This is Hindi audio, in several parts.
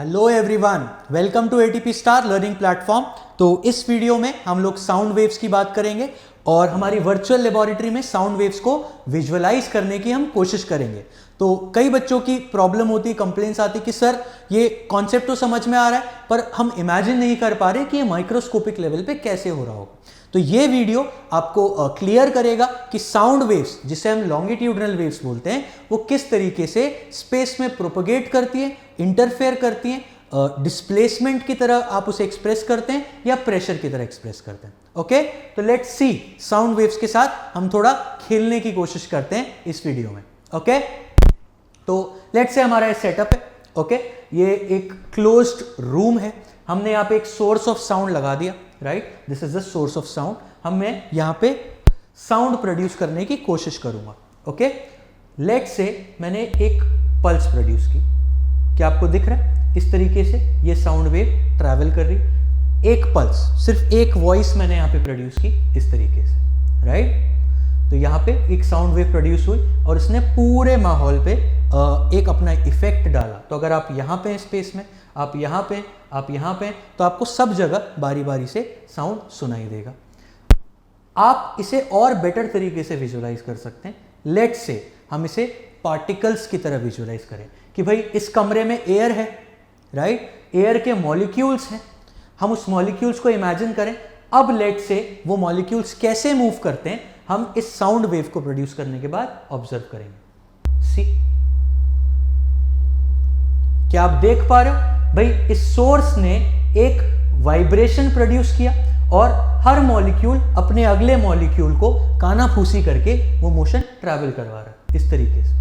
Hello everyone, welcome to ATP star learning platform. तो इस वीडियो में हम लोग साउंड वेव्स की बात करेंगे और हमारी वर्चुअल लेबोरेटरी में साउंड वेव्स को विजुअलाइज करने की हम कोशिश करेंगे। तो कई बच्चों की प्रॉब्लम होती है, कंप्लेंट्स आती कि सर ये कॉन्सेप्ट तो समझ में आ रहा है पर हम इमेजिन नहीं कर पा रहे कि ये माइक्रोस्कोपिक लेवल पे कैसे हो रहा होगा। तो ये वीडियो आपको क्लियर करेगा कि साउंड वेव्स, जिसे हम लॉन्गिट्यूडनल वेव्स बोलते हैं, वो किस तरीके से स्पेस में प्रोपगेट करती है, इंटरफेयर करती हैं, डिस्प्लेसमेंट की तरह आप उसे एक्सप्रेस करते हैं या प्रेशर की तरह एक्सप्रेस करते हैं। ओके, तो लेट्स सी साउंड वेव्स के साथ हम थोड़ा खेलने की कोशिश करते हैं इस वीडियो में। ओके, तो लेट्स से हमारा सेटअप है। ओके, ये एक क्लोज्ड रूम है, हमने यहाँ पे एक सोर्स ऑफ साउंड लगा दिया, right, this is the source of sound. हम मैं यहाँ पे साउंड प्रोड्यूस करने की कोशिश करूंगा। ओके, लेट्स से मैंने एक पल्स प्रोड्यूस की, क्या आपको दिख रहा है? इस तरीके से ये साउंड वेव ट्रैवल कर रही, एक पल्स, सिर्फ एक वॉइस मैंने यहाँ पे प्रोड्यूस की इस तरीके से, राइट। तो यहाँ पे एक साउंड वेव प्रोड्यूस हुई और इसने पूरे माहौल पे एक अपना इफेक्ट डाला। तो अगर आप यहाँ पे स्पेस में, आप यहाँ पे, आप यहाँ पे, तो आपको सब जगह बारी बारी से साउंड सुनाई देगा। आप इसे और बेटर तरीके से विजुअलाइज कर सकते हैं। लेट्स से हम इसे पार्टिकल्स की तरह विजुअलाइज करें कि भाई इस कमरे में एयर है, राइट, एयर के मॉलिक्यूल्स हैं, हम उस मॉलिक्यूल्स को इमेजिन करें। अब लेट्स से वो मॉलिक्यूल्स कैसे मूव करते हैं हम इस साउंड वेव को प्रोड्यूस करने के बाद ऑब्जर्व करेंगे। सी, क्या आप देख पा रहे हो? भाई इस सोर्स ने एक वाइब्रेशन प्रोड्यूस किया और हर मॉलिक्यूल अपने अगले मॉलिक्यूल को कानाफूसी करके वो मोशन ट्रैवल करवा रहा है इस तरीके से।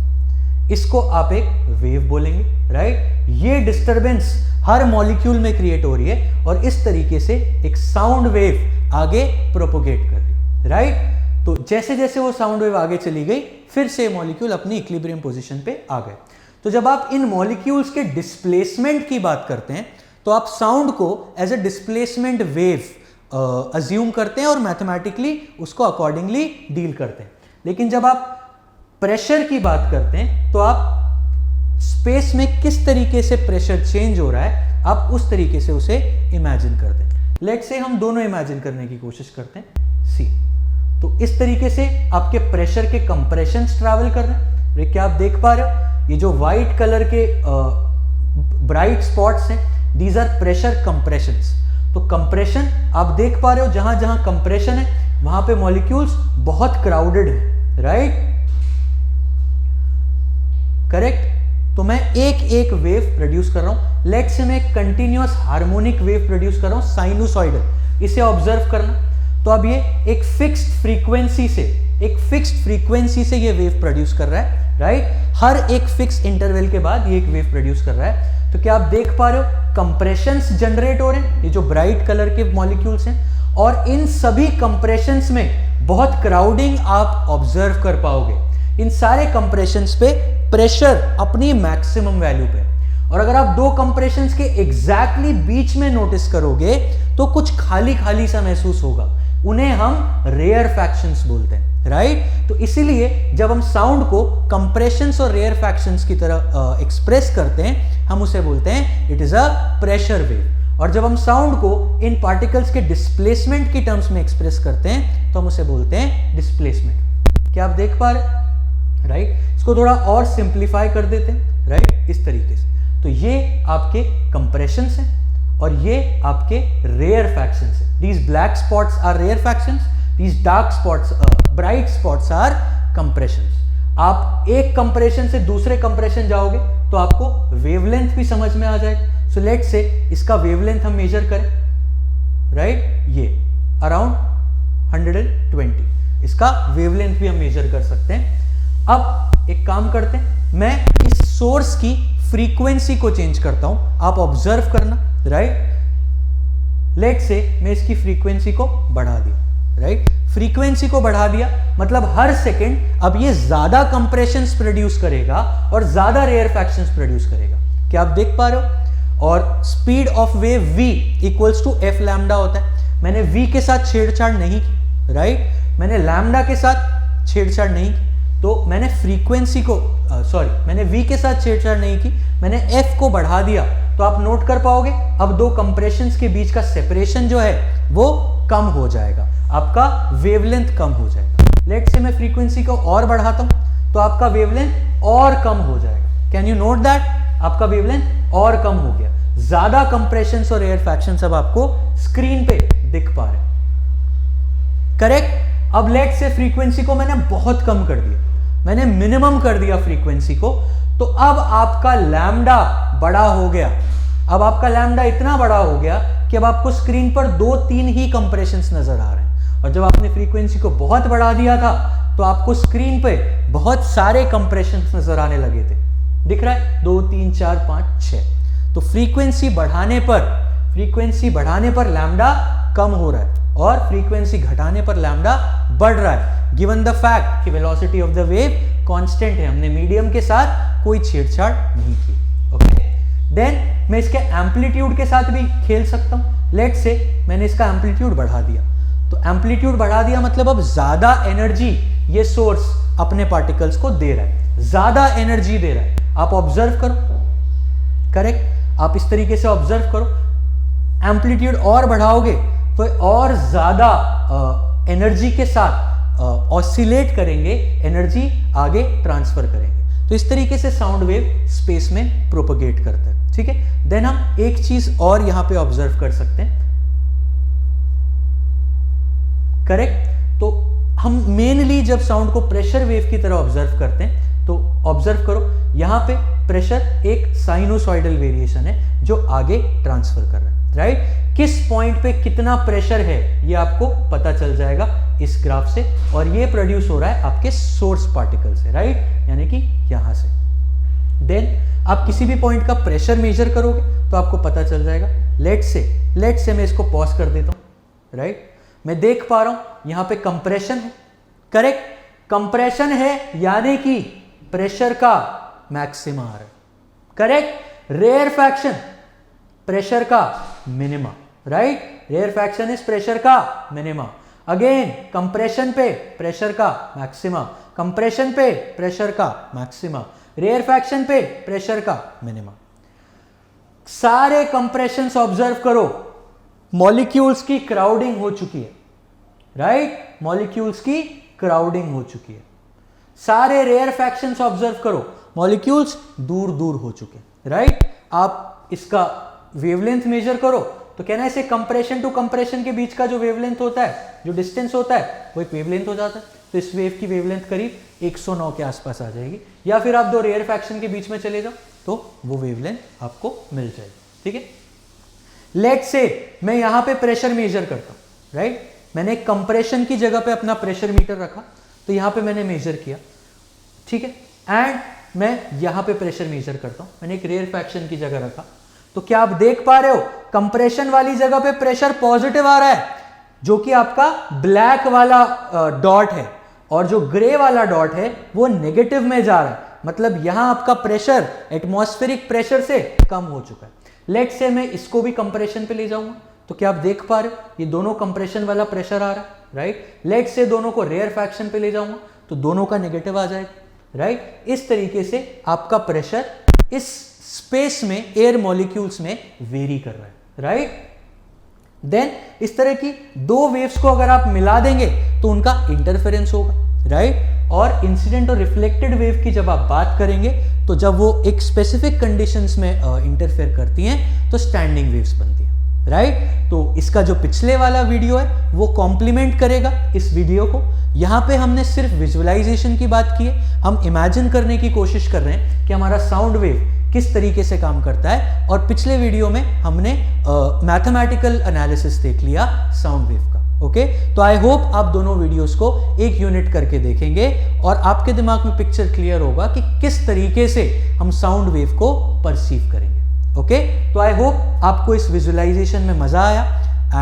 इसको आप एक वेव बोलेंगे, राइट। ये डिस्टरबेंस हर मॉलिक्यूल में क्रिएट हो रही है और इस तरीके से एक साउंड वेव आगे प्रोपोगेट कर रही है, राइट। तो जैसे जैसे वो साउंड वेव आगे चली गई, फिर से मॉलिक्यूल अपनी इक्विलिब्रियम पोजीशन पे आ गए। तो जब आप इन मॉलिक्यूल्स के डिस्प्लेसमेंट की बात करते हैं तो आप साउंड को as a displacement wave assume करते हैं और मैथमेटिकली उसको अकॉर्डिंगली डील करते हैं। लेकिन जब आप प्रेशर की बात करते हैं तो आप स्पेस में किस तरीके से प्रेशर चेंज हो रहा है, आप उस तरीके से उसे इमेजिन करते हैं। लेट्स से हम दोनों इमेजिन करने की कोशिश करते हैं। सी, तो इस तरीके से आपके प्रेशर के कंप्रेशंस ट्रैवल कर रहे हैं। क्या आप देख पा रहे हो? ये जो व्हाइट कलर के ब्राइट स्पॉट्स हैं, दीज आर प्रेशर कंप्रेशंस। तो कंप्रेशन आप देख पा रहे हो, जहां जहां कंप्रेशन है वहां पे मॉलिक्यूल्स बहुत क्राउडेड है, राइट, करेक्ट। तो मैं एक एक वेव प्रोड्यूस कर रहा हूं। लेट्स से मैं एक कंटिन्यूअस हार्मोनिक वेव प्रोड्यूस कर रहा हूं, साइनोसॉइडल। इसे ऑब्जर्व करना। तो अब ये एक फिक्स्ड फ्रीक्वेंसी से ये वेव प्रोड्यूस कर रहा है, राइट। हर एक फिक्स इंटरवल के बाद ये एक वेव प्रोड्यूस कर रहा है। तो क्या आप देख पा रहे हो? कंप्रेशंस जनरेट हो रहे हैं, ये जो ब्राइट कलर के मॉलिक्यूल्स हैं, और इन सभी कंप्रेशंस में बहुत क्राउडिंग आप ऑब्जर्व कर पाओगे। इन सारे कंप्रेशंस पे प्रेशर अपनी मैक्सिमम वैल्यू पे। और अगर आप दो कंप्रेशंस के एग्जैक्टली बीच में नोटिस करोगे तो कुछ खाली खाली सा महसूस होगा। उन्हें हम रेयर फ्रैक्शंस बोलते हैं, राइट। तो इसीलिए जब हम साउंड को कंप्रेशंस और रेयर फ्रैक्शंस की तरह एक्सप्रेस करते हैं, हम उसे बोलते हैं it is a pressure wave. और जब हम साउंड को इन पार्टिकल्स के डिस्प्लेसमेंट की टर्म्स में एक्सप्रेस करते हैं तो हम उसे बोलते हैं डिस्प्लेसमेंट। क्या आप देख पा रहे, राइट। इसको थोड़ा और सिंप्लीफाई कर देते हैं, राइट, इस तरीके से। तो ये आपके कंप्रेशंस हैं और ये आपके रेयर फ्रैक्शंस हैं। These black spots are rarefactions, these dark spots, bright spots are compressions. आप एक कंप्रेशन से दूसरे कंप्रेशन जाओगे तो आपको वेवलेंथ भी समझ में आ जाएगा। सो लेट्स से इसका वेवलेंथ हम मेजर करें, राइट, ये अराउंड 120, इसका वेवलेंथ भी हम मेजर कर सकते हैं। अब एक काम करते हैं, मैं इस सोर्स की फ्रीक्वेंसी को चेंज करता हूं, आप ऑब्जर्व करना, राइट। लेट्स से मैं इसकी फ्रीक्वेंसी को बढ़ा दिया, राइट। फ्रीक्वेंसी को बढ़ा दिया मतलब हर सेकंड अब ये ज्यादा कंप्रेशंस प्रोड्यूस करेगा और ज्यादा रेयर फ्रैक्शंस प्रोड्यूस करेगा। क्या आप देख पा रहे हो? और speed of wave v equals to F lambda होता है। मैंने v के साथ छेड़छाड़ नहीं की, राइट, मैंने लैम्डा के साथ छेड़छाड़ नहीं की। तो मैंने फ्रीक्वेंसी को मैंने v के साथ छेड़छाड़ नहीं की, मैंने f को बढ़ा दिया तो आप नोट कर पाओगे अब दो कंप्रेशंस के बीच का सेपरेशन जो है वो कम हो जाएगा, आपका वेवलेंथ कम हो जाएगा। लेट्स से मैं फ्रीक्वेंसी को और बढ़ाता हूं तो आपका वेवलेंथ और कम हो जाएगा। Can you note that? आपका वेवलेंथ और कम हो गया, ज्यादा कंप्रेशंस और रेयरफैक्शंस अब आपको स्क्रीन पे दिख पा रहे हैं। करेक्ट। अब लेट्स से फ्रीक्वेंसी को मैंने बहुत कम कर दिया, मैंने मिनिमम कर दिया फ्रीक्वेंसी को, तो अब आपका लैम्डा बड़ा हो गया। अब आपका लैम्डा इतना बड़ा हो गया कि अब आपको स्क्रीन पर 2-3 ही कंप्रेशंस नजर आ रहे हैं। और जब आपने फ्रीक्वेंसी को बहुत बढ़ा दिया था तो आपको स्क्रीन पे बहुत सारे कंप्रेशंस नजर आने लगे थे। दिख रहा है? 2 3 4 5 6। तो फ्रीक्वेंसी बढ़ाने पर लैम्डा कम हो रहा है और फ्रीक्वेंसी घटाने पर लैम्डा बढ़ रहा है, गिवन द फैक्ट कि velocity of the wave constant है। हमने मीडियम के साथ कोई छेड़छाड़ नहीं की। ओके, देन मैं इसके एम्पलीट्यूड के साथ भी खेल सकता हूं। लेट्स से मैंने इसका एम्पलीट्यूड बढ़ा दिया, तो एम्पलीट्यूड बढ़ा दिया मतलब अब ज्यादा एनर्जी ये सोर्स अपने पार्टिकल्स को दे रहा है, ज्यादा एनर्जी दे रहा है। आप ऑब्जर्व करो, करेक्ट, आप इस तरीके से ऑब्जर्व करो। एम्पलीट्यूड और बढ़ाओगे तो और ज्यादा एनर्जी के साथ ऑसिलेट करेंगे, एनर्जी आगे ट्रांसफर करेंगे। तो इस तरीके से साउंड वेव स्पेस में प्रोपगेट करता है। ठीक है, देन हम एक चीज और यहां पे ऑब्जर्व कर सकते हैं। करेक्ट, तो हम मेनली जब साउंड को प्रेशर वेव की तरह ऑब्जर्व करते हैं तो ऑब्जर्व करो यहां पे प्रेशर एक साइनोसॉइडल वेरिएशन है जो आगे ट्रांसफर कर रहा है, राइट। किस पॉइंट पे कितना प्रेशर है ये आपको पता चल जाएगा इस ग्राफ से, और ये प्रोड्यूस हो रहा है आपके सोर्स पार्टिकल से, राइट, यानी कि यहां से। देन आप किसी भी पॉइंट का प्रेशर मेजर करोगे तो आपको पता चल जाएगा। लेट्स से मैं इसको पॉज कर देता हूं, राइट। मैं देख पा रहा हूं यहां पे कंप्रेशन है, करेक्ट, कंप्रेशन है यानी कि प्रेशर का मैक्सिमा आ रहा है, करेक्ट। रेयरफैक्शन प्रेशर का minima, right, rarefaction is pressure का मिनिमा। अगेन कंप्रेशन पे प्रेशर का मैक्सिमा, कंप्रेशन पे प्रेशर का मैक्सिमा, रेयरफैक्शन पे प्रेशर का मिनिमा। सारे कंप्रेशंस ऑब्जर्व करो, मॉलिक्यूल्स की क्राउडिंग हो चुकी है, राइट, मॉलिक्यूल्स की क्राउडिंग हो चुकी है। सारे रेयरफैक्शंस ऑब्जर्व करो, मॉलिक्यूल्स दूर दूर हो चुके हैं, राइट। आप इसका वेवलेंथ मेजर करो तो कहना है इसे कंप्रेशन टू कंप्रेशन के बीच का जो वेवलेंथ होता है, जो डिस्टेंस होता है, वो एक वेवलेंथ हो जाता है। तो इस वेव की वेवलेंथ करीब 109 के आसपास आ जाएगी, या फिर आप दो रेयरफैक्शन के बीच में चले जाओ तो वो वेवलेंथ आपको मिल जाएगी। ठीक है, लेट्स से मैं यहां पे प्रेशर मेजर करता हूं, राइट। मैंने कंप्रेशन की जगह पे अपना प्रेशर मीटर रखा, तो यहां पे मैंने मेजर किया, ठीक है, एंड मैं यहां पे प्रेशर मेजर करता हूं, मैंने एक रेयरफैक्शन की जगह रखा। तो क्या आप देख पा रहे हो कंप्रेशन वाली जगह पे प्रेशर पॉजिटिव आ रहा है, जो कि आपका ब्लैक वाला डॉट है, और जो ग्रे वाला डॉट है वो नेगेटिव में जा रहा है, मतलब यहां आपका प्रेशर एटमॉस्फेरिक प्रेशर से कम हो चुका है। लेट्स से मैं इसको भी कंप्रेशन पे ले जाऊंगा, तो क्या आप देख पा रहे हो ये दोनों कंप्रेशन वाला प्रेशर आ रहा है, राइट। लेट्स से दोनों को रेयरफैक्शन पे ले जाऊंगा तो दोनों का नेगेटिव आ जाएगा, राइट। इस तरीके से आपका प्रेशर इस स्पेस में एयर मॉलिक्यूल्स में वेरी कर रहा है, राइट। देन इस तरह की दो वेव्स को अगर आप मिला देंगे तो उनका इंटरफेरेंस होगा, राइट। और इंसिडेंट और रिफ्लेक्टेड वेव की जब आप बात करेंगे तो जब वो एक स्पेसिफिक कंडीशंस में इंटरफेयर करती हैं तो स्टैंडिंग वेव्स बनती हैं, राइट। तो इसका जो पिछले वाला वीडियो है वो कॉम्प्लीमेंट करेगा इस वीडियो को। यहाँ पे हमने सिर्फ विजुअलाइजेशन की बात की है, हम इमेजिन करने की कोशिश कर रहे हैं कि हमारा साउंड वेव किस तरीके से काम करता है, और पिछले वीडियो में हमने मैथमेटिकल एनालिसिस देख लिया साउंड वेव का। ओके, तो आई होप आप दोनों वीडियोस को एक यूनिट करके देखेंगे और आपके दिमाग में पिक्चर क्लियर होगा कि किस तरीके से हम साउंड वेव को परसीव करेंगे। ओके, तो आई होप आपको इस विजुअलाइजेशन में मजा आया,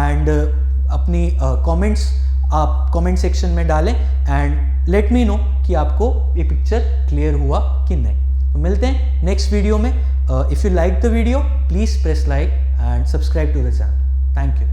एंड अपनी कमेंट्स आप कमेंट सेक्शन में डालें एंड लेट मी नो कि आपको ये पिक्चर क्लियर हुआ कि नहीं। तो मिलते हैं नेक्स्ट वीडियो में। If you like the video please press like and subscribe to the channel. Thank you.